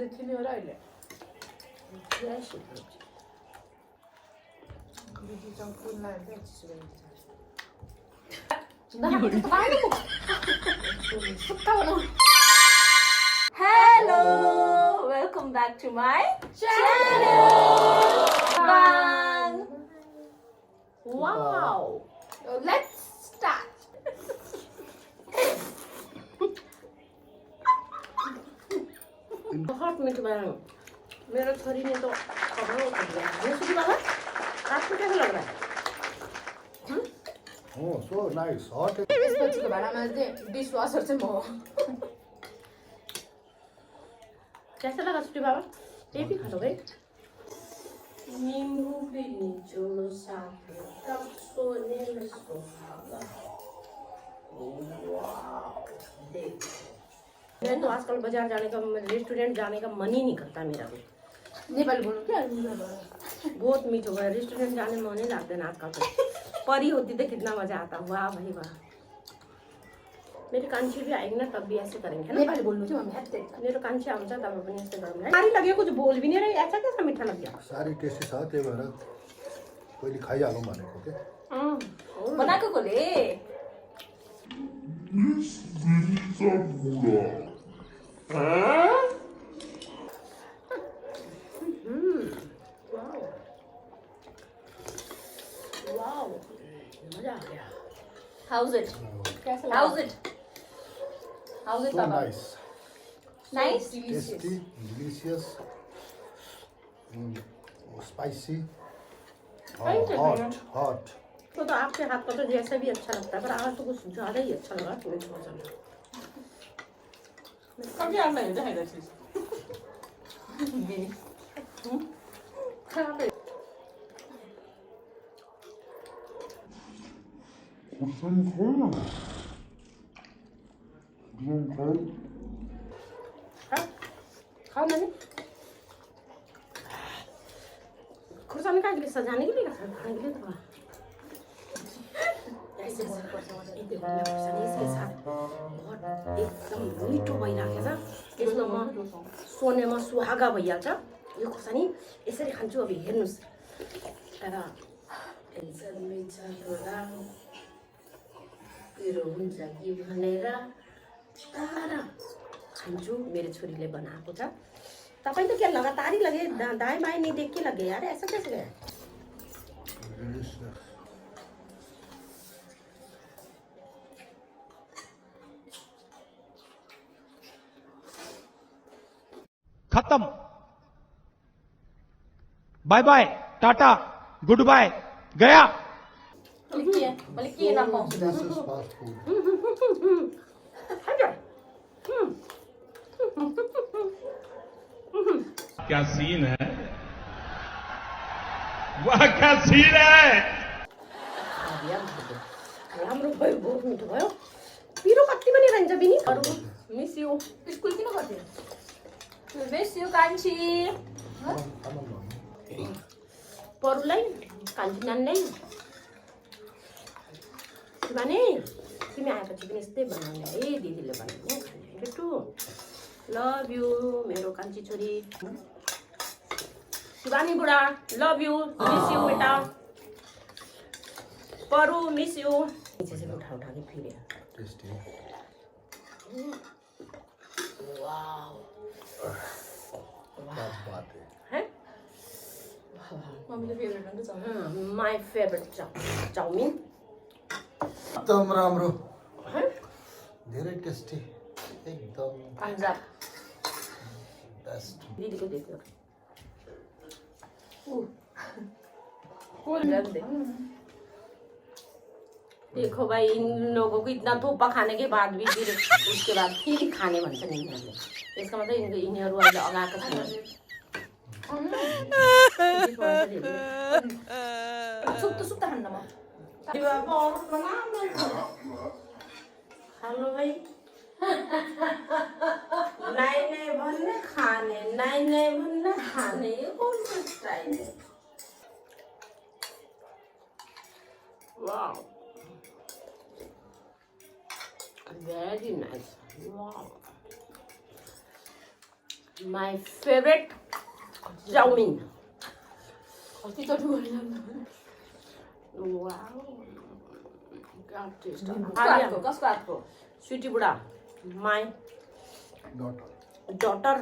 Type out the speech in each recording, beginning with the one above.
देखी नहीं हो रहा है Hello, welcome back to my channel. Bang. Wow. Let's start. बहुत मीठ बना है। मेरे छोरी ने तो कमाल कर दिया। ये सुधी बाबा, आपको कैसा लग रहा है? Oh, so nice. Hot. यसपछि भाँडा माझ्दै डिसवासर चाहिँ म कैसा लगा सुधी बाबा? ये भी खा लो भाई। नींबू भी निचोड़ साथ कब सोने में सुहागा। वाह, देखो। मैं तो आजकल बाजार जाने का, रेस्टोरेंट जाने का मन ही नहीं करता मेरा भी। नेपाली बोल्नु क्या बहुत मीठ हो गया, रेस्टोरेंट जाने में मन ही लगता है आजकल तो। परी होती तो कितना मजा आता। वाह भाई वाह। मेरी कांची भी आएगी ना तब भी ऐसे करेंगे ना। नेपाली बोल्नु चाहिँ मम्मी हत्ते मेरो कांची आउँछ तब पनि ऐसे गरौँला। सारी लगे कुछ बोल भी नहीं रही, ऐसा कैसा मीठा लग गया? सारी टेस्टी छ त्यही भएर पहिले खाइहालौँ भनेको के बनाएको कोले वाओ, मजा आ गया। How's it? कैसा लगा How's it? How's it, So Baba? nice. Nice? Tasty, delicious, spicy, Thank you, hot. तो आपके हाथ का तो जैसे भी अच्छा लगता है, पर आज तो कुछ ज्यादा ही अच्छा लगा। थोड़ी थोड़ा सा कभी आना है जाएगा चीज खराब है। खाओ मैंने खुर्सानी का सजाने के लिए खाने के लिए तो ऐसे खुर्सानी इसके साथ बहुत एकदम मिठो भइराखेको छ। यसमा म सोनेमा सुहागा भइहाल्छ। यो खुर्सानी यसरी खान्छु। अब हेर्नुहोस् तर टेन्सनमै छ होला पिरो हुन्छ कि भनेर तर खान्छु। मेरो छोरीले बनाएको छ। तपाईँ तो क्या लगातार ही लगे, दाएं बाएं नहीं देख के लगे यार, ऐसा कैसे गया? Delicious. खत्म। Bye bye, tata, good bye, गया। बल्कि ये ना पाऊँ। Delicious fast food. क्या सीन है, वाह क्या सीन है। राम्रो भयो, बहुत मिठो भयो। पिरो कति पनि रहन्छ बिनी। अरु मिस यू। स्कुल किन गर्थ्यो मिस यू कान्छी। परुलाई कान्छी नान्दै शिवानी तिमी आएपछि पनि यस्तै बनाउने है, दिदीले बनाउने खाने टु। लभ यू मेरो कान्छी छोरी। शिवानी बुढा लभ यू, मिस यू बेटा। परू मिस यू। नीचे से उठा उठा के फिर Tasty. वाओ क्या बात है. है मम्मीले फेभरेट हुन्छ चाउमिन माई फेभरेट चाउमिन। एकदम राम्रो. है धेरै टेस्टी. एकदम पंजाब बेस्ट. दीदी को देखो। देखो भाई, इन लोगों को इतना थोपा खाने के बाद भी फिर उसके बाद फिर खाने भन्छ नि यिनीहरूले। यसको मतलब यिनीहरू अहिले अगाएको छैन। सुप्ता सुप्ता खान्न म हेलो भाई। नहीं नहीं भन्ने खाने, नहीं नहीं भन्ने खाने, ये कौन सा स्टाइल है? वाह, very nice. Wow. My favorite chow mein. कति त ठुलो Wow. क्या टेस्ट है. कसको हातको स्वीटी बुढा. My daughter,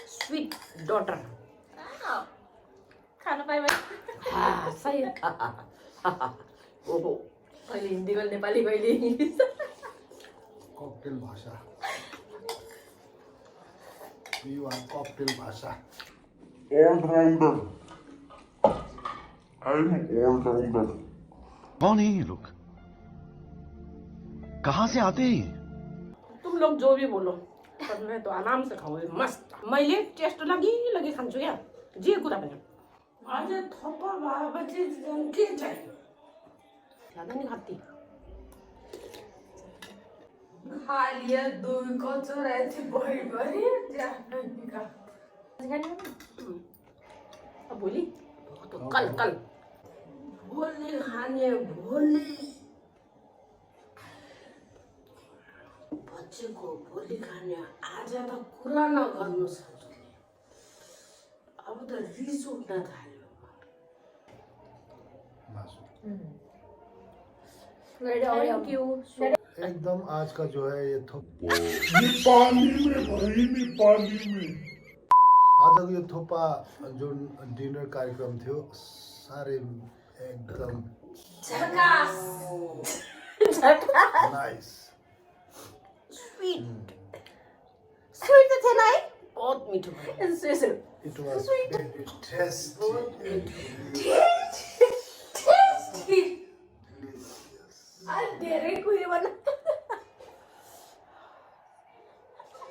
sweet daughter. Khan पाएँ सही. ओहो. कहिले हिन्दी कहिले नेपाली कहिले इङ्ग्लिस ककटेल भाषा यो ककटेल भाषा All-rounder. I'm all-rounder. कौन है ये लोग? कहाँ से आते हैं? तुम लोग जो भी बोलो पर मैं तो आराम से खाऊँ मस्त. मैले टेस्ट लगी खान्छु क्या जे कुरा पनि. आज थप्पा भएपछि के चाहियो ज्यादा नि खाती. खालिया दुई कचौरा चाहिँ भरि अब भोलि कल भोलि खाने भोलि बच्चेको भोलि खाने आज त कुरा नगर्नु सक्छ. अब त रिस उठ्न थाल्यो. मासु थ्याङ्क यू एकदम आज का जो है ये नेपाली में भाई नेपाली में. आजको यो थोपा जुन डिनर कार्यक्रम थियो साह्रै एकदम नाइस. स्वीट त थिएन है. बहुत मिठो भयो. It was very tasty. धेरै कुरो भन.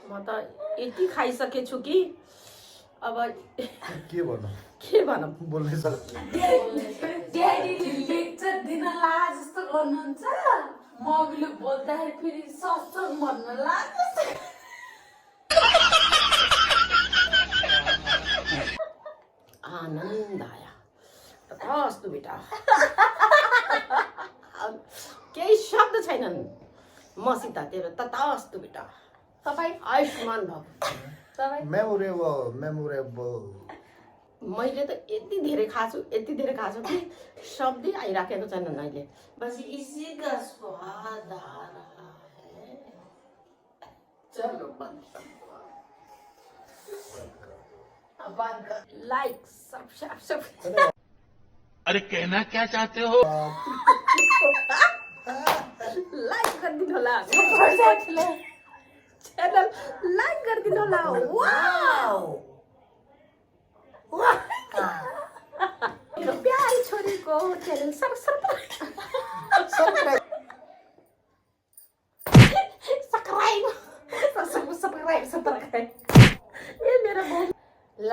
म त यति खाइसकेछु कि अब के भन्नु के भनौँ. बोल्नै सक्छ. ड्याडीले लेक्चर दिन ला जस्तो गर्नुहुन्छ मम्मीले बोल्दाखेरि फेरि सत्सङ भन्न लाग्छ. आनन्द आया. तथास्तु बेटा. केही शब्द छैनन् मसित. तेरो तथास्तु बेटा. तपाईँ आयुष्मान भव. तपाईँ मेमोरेबल. मैले त यति धेरै खाछु कि शब्दै आइराखेको छैनन् अहिले. बस इसी का स्वाद आ रहा है. चलो लाइक सब अरे कहना क्या चाहते हो? लाइक गरिदिनु होला. च्यानल लाइक गरिदिनु होला. मेरो प्यारी छोरीको च्यानल सब्सक्राइब. ए मेरो बहु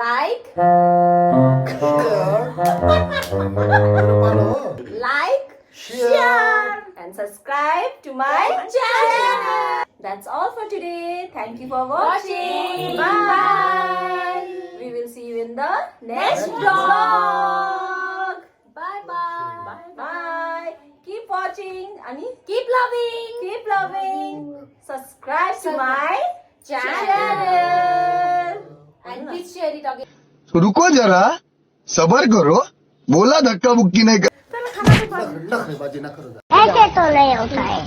like share and subscribe to my channel. That's all for today. Thank you for watching. Bye. We will see you in the next vlog. Bye bye. Bye. Keep watching. Ani, keep loving. Subscribe to my channel. And please share it again. रुको जरा सबर करो. बोला धक्का मुक्की नहीं कर. नखरेबाजी नखरो. ऐसे तो नहीं होता है.